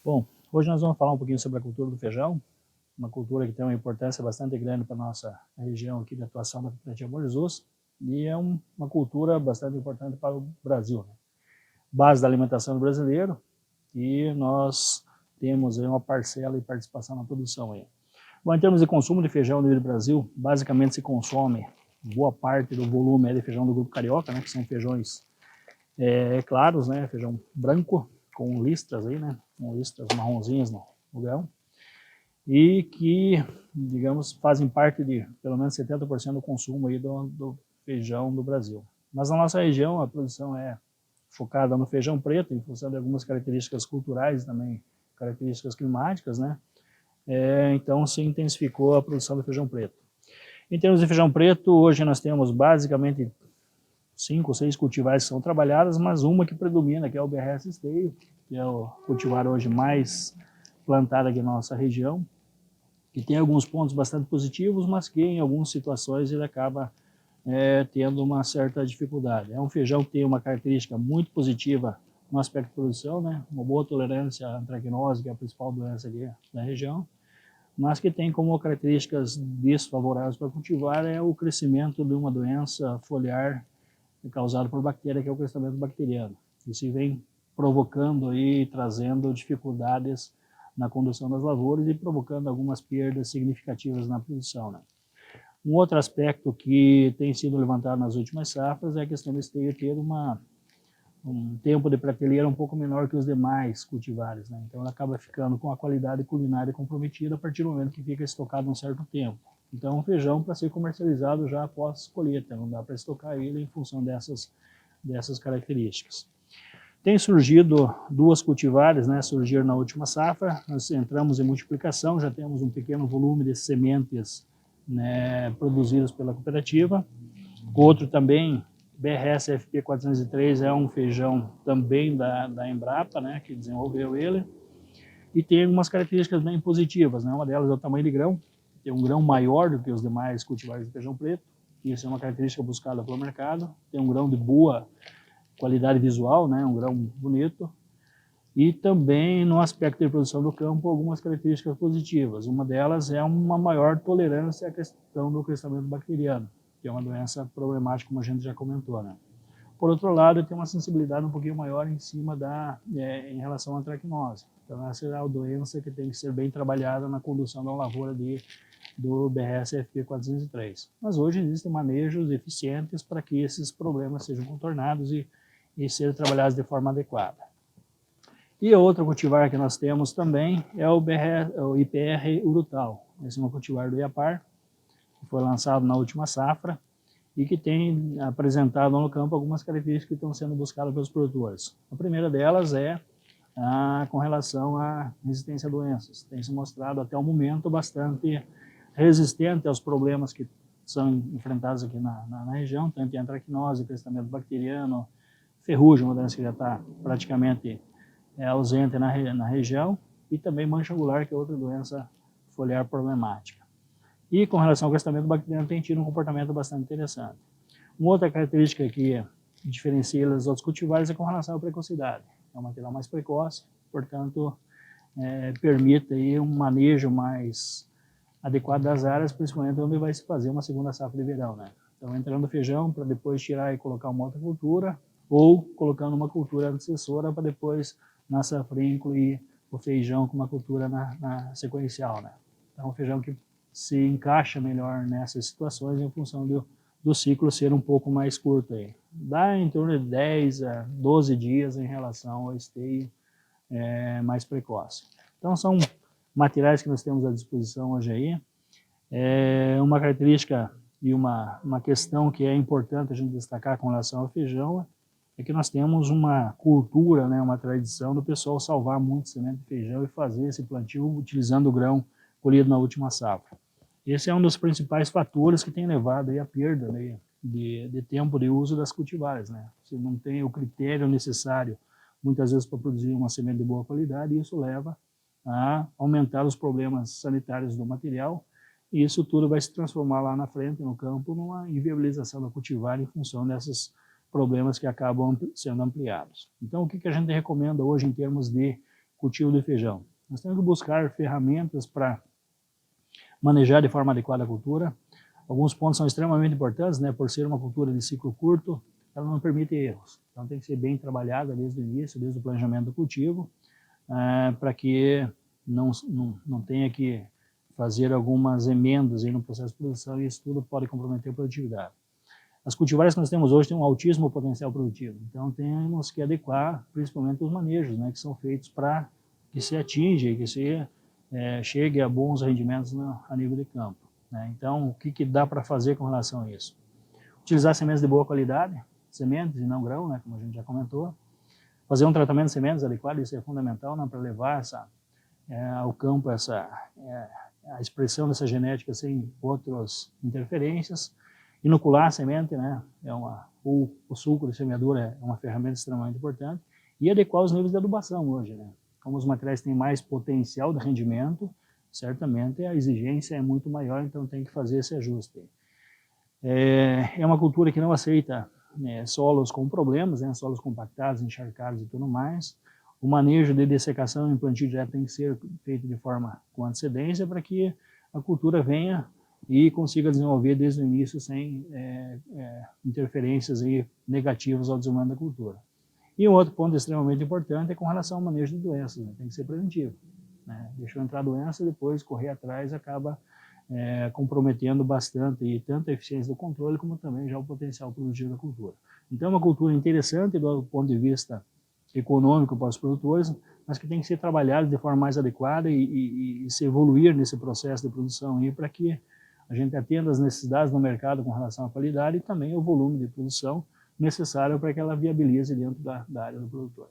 Bom, hoje nós vamos falar um pouquinho sobre a cultura do feijão, uma cultura que tem uma importância bastante grande para a nossa região aqui de atuação da Cooperativa Bom Jesus, e é uma cultura bastante importante para o Brasil, né? Base da alimentação do brasileiro, e nós temos aí uma parcela e participação na produção aí. Bom, em termos de consumo de feijão no Brasil, basicamente se consome boa parte do volume de feijão do grupo carioca, né, que são feijões claros, né, feijão branco, com listras aí, né, com listras marronzinhas no grão, e que, digamos, fazem parte de pelo menos 70% do consumo aí do feijão do Brasil. Mas na nossa região a produção é focada no feijão preto, em função de algumas características culturais e também características climáticas, né? Então se intensificou a produção do feijão preto. Em termos de feijão preto, hoje nós temos basicamente 5 ou 6 cultivares que são trabalhadas, mas uma que predomina, que é o BRS Esteio, que é o cultivar hoje mais plantado aqui na nossa região, que tem alguns pontos bastante positivos, mas que em algumas situações ele acaba tendo uma certa dificuldade. É um feijão que tem uma característica muito positiva no aspecto de produção, né? Uma boa tolerância à antracnose, que é a principal doença aqui da região, mas que tem como características desfavoráveis para cultivar o crescimento de uma doença foliar causada por bactéria, que é o crescimento bacteriano. Isso vem provocando e trazendo dificuldades na condução das lavouras e provocando algumas perdas significativas na produção, né? Um outro aspecto que tem sido levantado nas últimas safras é a questão do esteio ter um tempo de prateleira um pouco menor que os demais cultivares, né? Então ela acaba ficando com a qualidade culinária comprometida a partir do momento que fica estocado um certo tempo. Então, o feijão para ser comercializado já após colheita, não dá para estocar ele em função dessas características. Tem surgido 2 cultivares, né, surgiram na última safra, nós entramos em multiplicação, já temos um pequeno volume de sementes, né, produzidas pela cooperativa. Outro também, BRS FP 403, é um feijão também da Embrapa, né, que desenvolveu ele, e tem algumas características bem positivas, né, uma delas é o tamanho de grão, tem um grão maior do que os demais cultivares de feijão preto, isso é uma característica buscada pelo mercado, tem um grão de boa qualidade visual, né, um grão bonito, e também no aspecto de produção do campo algumas características positivas. Uma delas é uma maior tolerância à questão do crescimento bacteriano, que é uma doença problemática, como a gente já comentou, né? Por outro lado, tem uma sensibilidade um pouquinho maior em cima em relação à antracnose. Então essa é a doença que tem que ser bem trabalhada na condução da lavoura do BRS FP 403. Mas hoje existem manejos eficientes para que esses problemas sejam contornados e serem trabalhados de forma adequada. E outro cultivar que nós temos também é o IPR Urutau. Esse é um cultivar do IAPAR, que foi lançado na última safra e que tem apresentado no campo algumas características que estão sendo buscadas pelos produtores. A primeira delas é com relação à resistência a doenças. Tem se mostrado até o momento bastante resistente aos problemas que são enfrentados aqui na região, tanto em antracnose, crescimento bacteriano, ferrugem, uma doença que já está praticamente ausente na região, e também mancha angular, que é outra doença foliar problemática. E com relação ao crescimento bacteriano, tem tido um comportamento bastante interessante. Uma outra característica que diferencia eles dos outros cultivares é com relação à precocidade. É um material mais precoce, portanto, permite aí um manejo mais adequado das áreas, principalmente onde vai se fazer uma segunda safra de verão, né? Então, entrando feijão para depois tirar e colocar uma outra cultura, ou colocando uma cultura antecessora para depois, na safra, incluir o feijão com uma cultura na sequencial, né? Então, o feijão que se encaixa melhor nessas situações em função do ciclo ser um pouco mais curto aí. Dá em torno de 10 a 12 dias em relação ao esteio mais precoce. Então, são materiais que nós temos à disposição hoje aí. Uma característica e uma questão que é importante a gente destacar com relação ao feijão é que nós temos uma cultura, né, uma tradição do pessoal salvar muito semente de feijão e fazer esse plantio utilizando o grão colhido na última safra. Esse é um dos principais fatores que tem levado aí a perda, né, de tempo de uso das cultivares, né? Você não tem o critério necessário, muitas vezes, para produzir uma semente de boa qualidade, e isso leva a aumentar os problemas sanitários do material, e isso tudo vai se transformar lá na frente, no campo, numa inviabilização da cultivar em função desses problemas que acabam sendo ampliados. Então, o que a gente recomenda hoje em termos de cultivo de feijão. Nós temos que buscar ferramentas para manejar de forma adequada a cultura. Alguns pontos são extremamente importantes, né? Por ser uma cultura de ciclo curto, ela não permite erros. Então tem que ser bem trabalhada desde o início, desde o planejamento do cultivo, para que não tenha que fazer algumas emendas aí no processo de produção, e isso tudo pode comprometer a produtividade. As cultivares que nós temos hoje têm um altíssimo potencial produtivo, então temos que adequar principalmente os manejos, né, que são feitos para que se atinja e que se chegue a bons rendimentos a nível de campo, né? Então, o que dá para fazer com relação a isso? Utilizar sementes de boa qualidade, sementes e não grão, né, como a gente já comentou. Fazer um tratamento de sementes adequado, isso é fundamental, né, para levar ao campo a expressão dessa genética sem outras interferências. Inocular a semente, né, o sulco de semeadura é uma ferramenta extremamente importante, e adequar os níveis de adubação hoje, né. Como os materiais têm mais potencial de rendimento, certamente a exigência é muito maior, então tem que fazer esse ajuste. É uma cultura que não aceita solos com problemas, né, solos compactados, encharcados e tudo mais. O manejo de dessecação em plantio direto tem que ser feito de forma com antecedência para que a cultura venha e consiga desenvolver desde o início sem interferências negativas ao desenvolvimento da cultura. E um outro ponto extremamente importante é com relação ao manejo de doenças, né? Tem que ser preventivo, né? Deixou entrar a doença, depois correr atrás acaba comprometendo bastante e tanto a eficiência do controle como também já o potencial produtivo da cultura. Então é uma cultura interessante do ponto de vista econômico para os produtores, mas que tem que ser trabalhada de forma mais adequada e se evoluir nesse processo de produção para que a gente atenda às necessidades do mercado com relação à qualidade e também ao volume de produção necessário para que ela viabilize dentro da área do produtor.